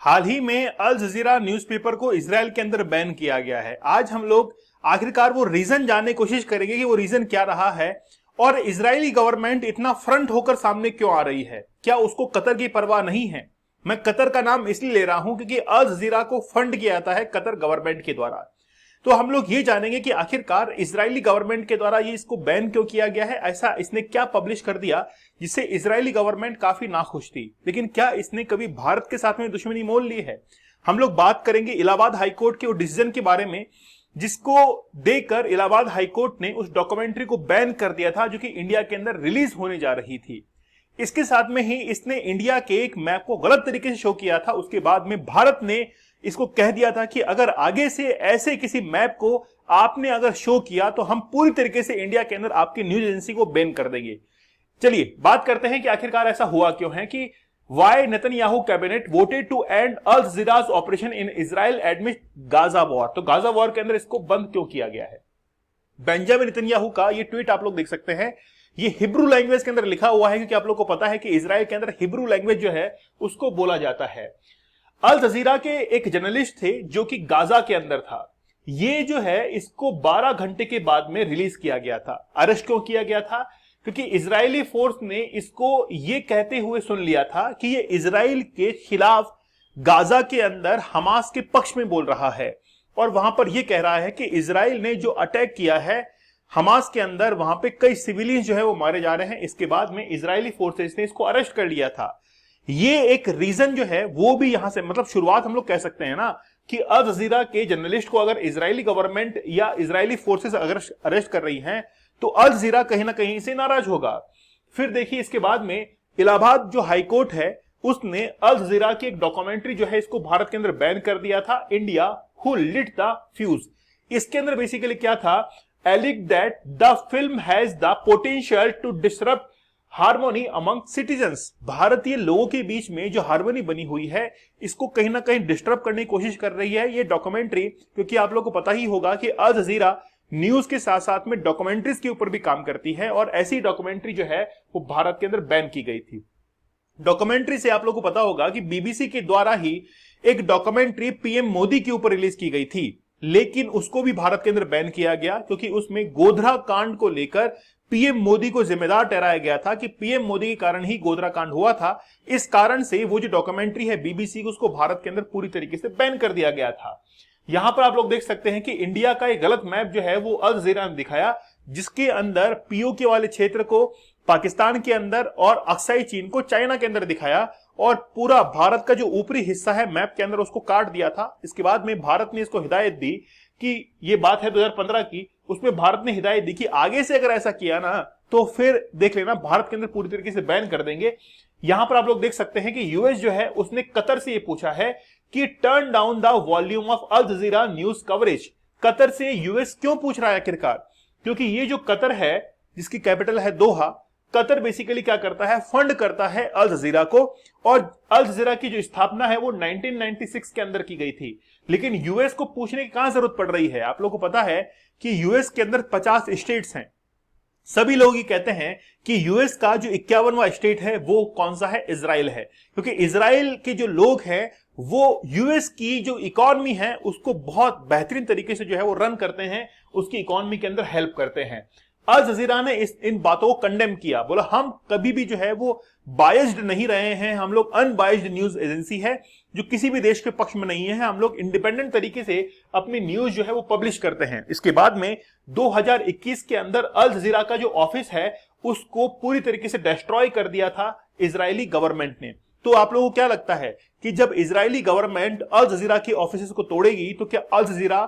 हाल ही में अल जजीरा न्यूज़पेपर को इजराइल के अंदर बैन किया गया है। आज हम लोग आखिरकार वो रीजन जानने की कोशिश करेंगे कि वो रीजन क्या रहा है और इजरायली गवर्नमेंट इतना फ्रंट होकर सामने क्यों आ रही है। क्या उसको कतर की परवाह नहीं है? मैं कतर का नाम इसलिए ले रहा हूं क्योंकि अल जजीरा को फंड किया जाता है कतर गवर्नमेंट के द्वारा। तो हम लोग ये जानेंगे कि आखिरकार इजरायली गवर्नमेंट के द्वारा ये इसको बैन क्यों किया गया है, ऐसा इसने क्या पब्लिश कर दिया जिससे इजरायली गवर्नमेंट काफी नाखुश थी। लेकिन क्या इसने कभी भारत के साथ में दुश्मनी मोल ली है? हम लोग बात करेंगे इलाहाबाद हाईकोर्ट के उस डिसीजन के बारे में जिसको देकर इलाहाबाद हाईकोर्ट ने उस डॉक्यूमेंट्री को बैन कर दिया था जो कि इंडिया के अंदर रिलीज होने जा रही थी। इसके साथ में ही इसने इंडिया के एक मैप को गलत तरीके से शो किया था। उसके बाद में भारत ने इसको कह दिया था कि अगर आगे से ऐसे किसी मैप को आपने अगर शो किया तो हम पूरी तरीके से इंडिया के अंदर आपकी न्यूज एजेंसी को बैन कर देंगे। चलिए बात करते हैं कि आखिरकार ऐसा हुआ क्यों है कि why Netanyahu cabinet voted to end Al Jazeera's operation in Israel amid Gaza war. तो गाजा वॉर के अंदर इसको बंद क्यों किया गया है? बेंजामिन नेतन्याहू का ये ट्वीट आप लोग देख सकते हैं। ये हिब्रू लैंग्वेज के अंदर लिखा हुआ है क्योंकि आप लोग को पता है कि इजराइल के अंदर हिब्रू लैंग्वेज जो है उसको बोला जाता है। अल जजीरा के एक जर्नलिस्ट थे जो कि गाजा के अंदर था। ये जो है इसको 12 घंटे के बाद में रिलीज किया गया था। अरेस्ट क्यों किया गया था? क्योंकि इजरायली फोर्स ने इसको ये कहते हुए सुन लिया था कि ये इजराइल के खिलाफ गाजा के अंदर हमास के पक्ष में बोल रहा है और वहां पर यह कह रहा है कि इजराइल ने जो अटैक किया है हमास के अंदर वहां पे कई सिविलियंस जो है वो मारे जा रहे हैं। इसके बाद में इजरायली फोर्सेस ने इसको अरेस्ट कर लिया था। ये एक रीजन जो है वो भी यहां से मतलब शुरुआत हम लोग कह सकते हैं ना कि अल जजीरा के जर्नलिस्ट को अगर इजरायली गवर्नमेंट या इजरायली फोर्सेस अगर अरेस्ट कर रही हैं तो अल जजीरा कहीं ना कहीं से नाराज होगा। फिर देखिए इसके बाद में इलाहाबाद जो हाईकोर्ट है उसने अल जजीरा की एक डॉक्यूमेंट्री जो है इसको भारत के अंदर बैन कर दिया था, India who lit the fuse. इसके अंदर बेसिकली क्या था, alleging that the film has the potential to disrupt harmony among citizens. भारतीय लोगों के बीच में जो हार्मोनी बनी हुई है इसको कहीं ना कहीं डिस्टर्ब करने की कोशिश कर रही है ये डॉक्यूमेंट्री। क्योंकि आप लोगों को पता ही होगा कि अल जजीरा न्यूज के साथ साथ में डॉक्यूमेंट्रीज के ऊपर भी काम करती है और ऐसी डॉक्यूमेंट्री जो है वो भारत के अंदर बैन की गई थी। डॉक्यूमेंट्री से आप लोगों को पता होगा कि बीबीसी के द्वारा ही एक डॉक्यूमेंट्री पीएम मोदी के ऊपर रिलीज की गई थी, लेकिन उसको भी भारत के अंदर बैन किया गया क्योंकि उसमें गोधरा कांड को लेकर पीएम मोदी को जिम्मेदार ठहराया गया था कि पीएम मोदी के कारण ही गोधरा कांड हुआ था। इस कारण से वो जो डॉक्यूमेंट्री है बीबीसी को उसको भारत के अंदर पूरी तरीके से बैन कर दिया गया था। यहां पर आप लोग देख सकते हैं कि इंडिया का एक गलत मैप जो है वो अल जजीरा ने दिखाया जिसके अंदर पीओके वाले क्षेत्र को पाकिस्तान के अंदर और अक्साई चीन को चाइना के अंदर दिखाया और पूरा भारत का जो ऊपरी हिस्सा है मैप के अंदर उसको काट दिया था। इसके बाद में भारत ने इसको हिदायत दी कि ये बात है 2015 की, उसमें भारत ने हिदायत दी कि आगे से अगर ऐसा किया ना तो फिर देख लेना भारत के अंदर पूरी तरीके से बैन कर देंगे। यहां पर आप लोग देख सकते हैं कि यूएस जो है उसने कतर से ये पूछा है कि turn down the volume of Al Jazeera news coverage. Qatar से यूएस क्यों पूछ रहा है आखिरकार? क्योंकि ये जो कतर है जिसकी कैपिटल है दोहा, कतर बेसिकली क्या करता है, फंड करता है अल जजीरा को और अल जजीरा की जो स्थापना है वो 1996 के अंदर की गई थी। लेकिन यूएस को पूछने की कहां जरूरत पड़ रही है? आप लोगों को पता है कि यूएस के अंदर 50 स्टेट्स हैं। सभी लोग ये कहते हैं कि यूएस का जो 51वां स्टेट है वो कौन सा है, इजराइल है। क्योंकि इजराइल के जो लोग हैं वो यूएस की जो इकोनॉमी है उसको बहुत बेहतरीन तरीके से जो है वो रन करते हैं, उसकी इकोनॉमी के अंदर हेल्प करते हैं। अल जजीरा ने इन बातों को कंडेम किया, बोला हम कभी भी जो है वो बायस्ड नहीं रहे हैं, हम लोग अनबायस्ड न्यूज एजेंसी है जो किसी भी देश के पक्ष में नहीं है, हम लोग इंडिपेंडेंट तरीके से अपनी न्यूज जो है वो पब्लिश करते हैं। इसके बाद में 2021 के अंदर अल जजीरा का जो ऑफिस है उसको पूरी तरीके से डिस्ट्रॉय कर दिया था इजरायली गवर्नमेंट ने। तो आप लोगों को क्या लगता है कि जब इजरायली गवर्नमेंट अल जजीरा के ऑफिस को तोड़ेगी तो क्या अल जजीरा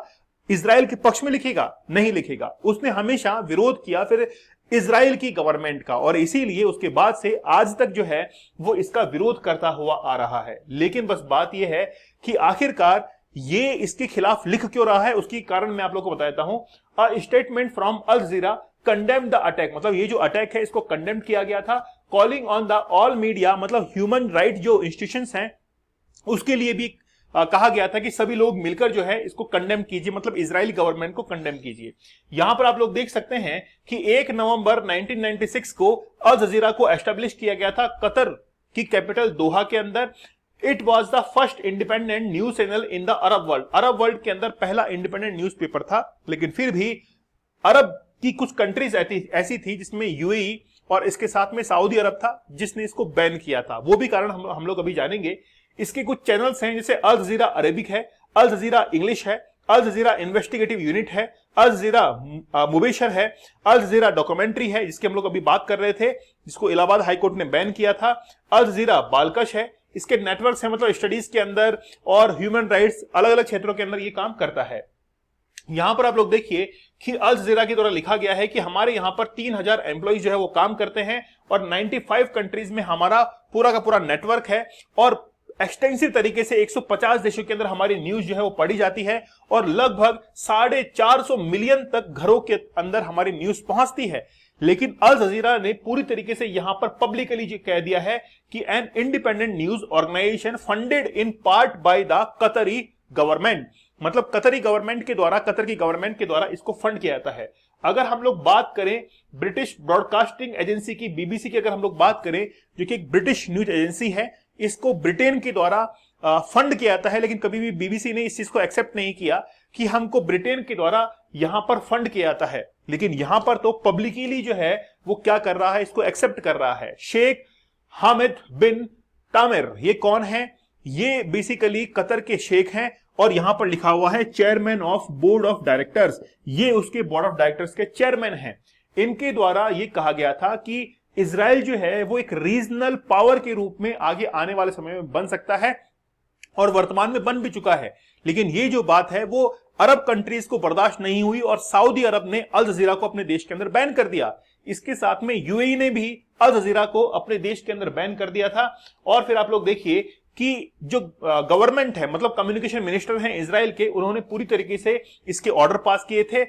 इजराइल के पक्ष में लिखेगा? नहीं लिखेगा। उसने हमेशा विरोध किया फिर इजराइल की गवर्नमेंट का और इसीलिए उसके बाद से आज तक जो है वो इसका विरोध करता हुआ आ रहा है। लेकिन बस बात यह है कि आखिरकार ये इसके खिलाफ लिख क्यों रहा है, उसकी कारण मैं आप लोगों को बताता हूं। A statement from Al Jazeera condemn the attack, मतलब ये जो अटैक है इसको कंडेम किया गया था। Calling on the all media, मतलब ह्यूमन राइट जो इंस्टीट्यूशंस हैं उसके लिए भी कहा गया था कि सभी लोग मिलकर जो है इसको कंडेम कीजिए, मतलब इजरायली गवर्नमेंट को कंडेम कीजिए। यहां पर आप लोग देख सकते हैं कि 1 नवंबर 1996 को अल जजीरा को एस्टेब्लिश किया गया था कतर की कैपिटल दोहा के अंदर। It was the first independent news channel in the Arab world. Arab world के अंदर पहला इंडिपेंडेंट न्यूज़पेपर था, लेकिन फिर भी अरब की कुछ कंट्रीज ऐसी थी जिसमें यूएई और इसके साथ में सऊदी अरब था जिसने इसको बैन किया था। वो भी कारण हम लोग अभी जानेंगे। इसके कुछ चैनल्स हैं जैसे अल जजीरा अरेबिक है, अल जजीरा इंग्लिश है, अल जजीरा इन्वेस्टिगेटिव यूनिट है, अल जजीरा मुबेशर है, अल जजीरा डॉक्यूमेंट्री है जिसकी हम लोग अभी बात कर रहे थे, जिसको इलाहाबाद हाईकोर्ट ने बैन किया था, अल जजीरा बालकश है। इसके नेटवर्क्स हैं, मतलब स्टडीज के अंदर और ह्यूमन राइट्स अलग अलग क्षेत्रों के अंदर ये काम करता है। यहां पर आप लोग देखिए कि अल जजीरा के द्वारा लिखा गया है कि हमारे यहां पर 3000 एम्प्लॉइज जो है वो काम करते हैं और 95 कंट्रीज में हमारा पूरा का पूरा नेटवर्क है और एक्सटेंसिव तरीके से 150 देशों के अंदर हमारी न्यूज जो है वो पढ़ी जाती है और लगभग 450 मिलियन तक घरों के अंदर हमारी न्यूज पहुंचती है। लेकिन अल जजीरा ने पूरी तरीके से यहां पर पब्लिकली कह दिया है कि an independent news organisation funded in part by the Qatari government, मतलब कतरी गवर्नमेंट के द्वारा, कतर की गवर्नमेंट के द्वारा इसको फंड किया जाता है। अगर हम लोग बात करें ब्रिटिश ब्रॉडकास्टिंग एजेंसी की, बीबीसी की अगर हम लोग बात करें, जो कि एक ब्रिटिश न्यूज एजेंसी है, इसको ब्रिटेन के द्वारा फंड किया जाता है, लेकिन कभी भी बीबीसी ने इस चीज को एक्सेप्ट नहीं किया कि हमको ब्रिटेन के द्वारा यहां पर फंड किया जाता है। लेकिन यहां पर तो पब्लिकली जो है वो क्या कर रहा है, इसको एक्सेप्ट कर रहा है। शेख हामिद बिन तामिर, ये कौन है? ये बेसिकली कतर के शेख हैं और यहां पर लिखा हुआ है chairman of board of directors, ये उसके बोर्ड ऑफ डायरेक्टर्स के चेयरमैन हैं। इनके द्वारा ये कहा गया था कि इजराइल जो है वो एक रीजनल पावर के रूप में आगे आने वाले समय में बन सकता है और वर्तमान में बन भी चुका है। लेकिन ये जो बात है वो अरब कंट्रीज को बर्दाश्त नहीं हुई और सऊदी अरब ने अल जजीरा को अपने देश के अंदर बैन कर दिया। इसके साथ में यूएई ने भी अल जजीरा को अपने देश के अंदर बैन कर दिया था। और फिर आप लोग देखिए कि जो गवर्नमेंट है, मतलब कम्युनिकेशन मिनिस्टर हैं इजराइल के, उन्होंने पूरी तरीके से इसके ऑर्डर पास किए थे।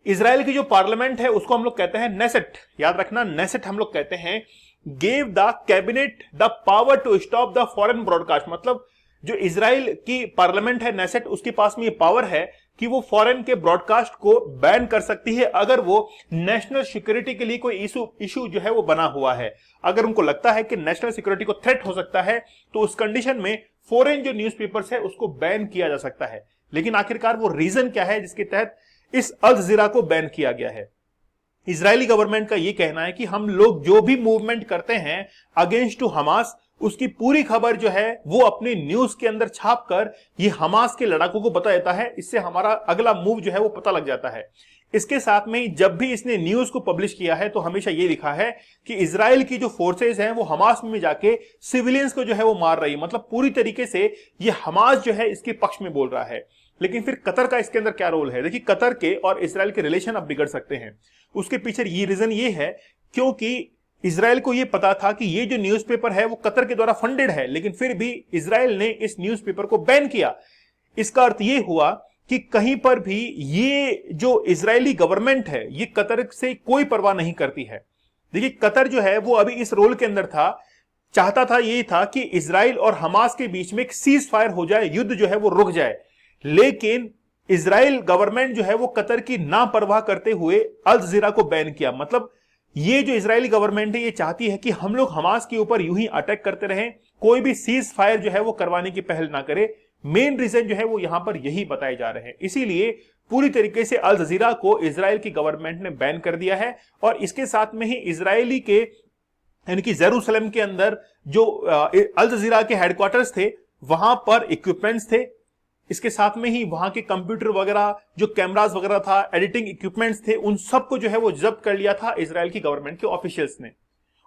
इजराइल की जो पार्लियामेंट है उसको हम लोग कहते हैं नेसेट, याद रखना नेसेट हम लोग कहते हैं, gave the cabinet the power to stop the foreign broadcast, मतलब जो इजराइल की पार्लियामेंट है नेसेट, उसके पास में ये पावर है कि वो फॉरेन के ब्रॉडकास्ट को बैन कर सकती है अगर वो नेशनल सिक्योरिटी के लिए कोई इशू जो है वो बना हुआ है। अगर उनको लगता है कि नेशनल सिक्योरिटी को थ्रेट हो सकता है तो उस कंडीशन में फॉरेन जो न्यूज़पेपर्स है उसको बैन किया जा सकता है। लेकिन आखिरकार वो रीजन क्या है जिसके तहत इस अल जजीरा को बैन किया गया है? इजरायली गवर्नमेंट का यह कहना है कि हम लोग जो भी मूवमेंट करते हैं अगेंस्ट टू हमास, उसकी पूरी खबर जो है वो अपने न्यूज के अंदर छापकर ये हमास के लड़ाकों को बता देता है। इससे हमारा अगला मूव जो है वो पता लग जाता है। इसके साथ में जब भी इसने न्यूज को पब्लिश किया है तो हमेशा ये लिखा है कि इजराइल की जो फोर्सेस हैं वो हमास में जाके सिविलियंस को जो है वो मार रही है, मतलब पूरी तरीके से ये हमास जो है इसके पक्ष में बोल रहा है। लेकिन फिर कतर का इसके अंदर क्या रोल है? देखिए, कतर के और इजराइल के रिलेशन अब बिगड़ सकते हैं। उसके पीछे ये रीजन ये है क्योंकि इजराइल को ये पता था कि ये जो न्यूज़पेपर है वो कतर के द्वारा फंडेड है, लेकिन फिर भी इजराइल ने इस न्यूज़पेपर को बैन किया। इसका अर्थ ये हुआ कि कहीं पर भी ये जो इजरायली गवर्नमेंट है ये कतर से कोई परवाह नहीं करती है। देखिए, कतर जो है वो अभी इस रोल के अंदर था, चाहता था ये था कि इजराइल और हमास के बीच में एक सीज फायर हो जाए, युद्ध जो है वो रुक जाए। लेकिन इजराइल गवर्नमेंट जो है वो कतर की ना परवाह करते हुए अल जजीरा को बैन किया। मतलब ये जो इजरायली गवर्नमेंट है ये चाहती है कि हम लोग हमास के ऊपर यूं ही अटैक करते रहें, कोई भी सीज फायर जो है वो करवाने की पहल ना करे। मेन रीजन जो है वो यहां पर यही बताए जा रहे हैं। इसीलिए पूरी तरीके से अल जजीरा को इजराइल की गवर्नमेंट ने बैन कर दिया है। और इसके साथ में ही इजरायली के यानी कि जेरूसलम के अंदर जो अल जजीरा के हेडक्वार्टर्स थे वहां पर इक्विपमेंट्स थे। इसके साथ में ही वहां के कंप्यूटर वगैरह, जो कैमरास वगैरह था, एडिटिंग इक्विपमेंट्स थे, उन सबको जो है वो जब्त कर लिया था इजराइल की गवर्नमेंट के ऑफिशियल्स ने।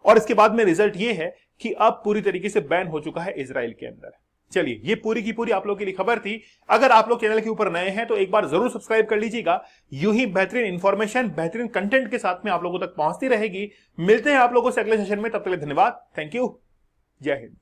और इसके बाद में रिजल्ट ये है कि अब पूरी तरीके से बैन हो चुका है इजराइल के अंदर। चलिए, ये पूरी की पूरी आप लोगों के लिए खबर थी। अगर आप लोग चैनल के ऊपर नए हैं तो एक बार जरूर सब्सक्राइब कर लीजिएगा। यूं ही बेहतरीन इंफॉर्मेशन, बेहतरीन कंटेंट के साथ में आप लोगों तक पहुंचती रहेगी। मिलते हैं आप लोगों से अगले सेशन में, तब तक के लिए धन्यवाद। Thank you. जय हिंद।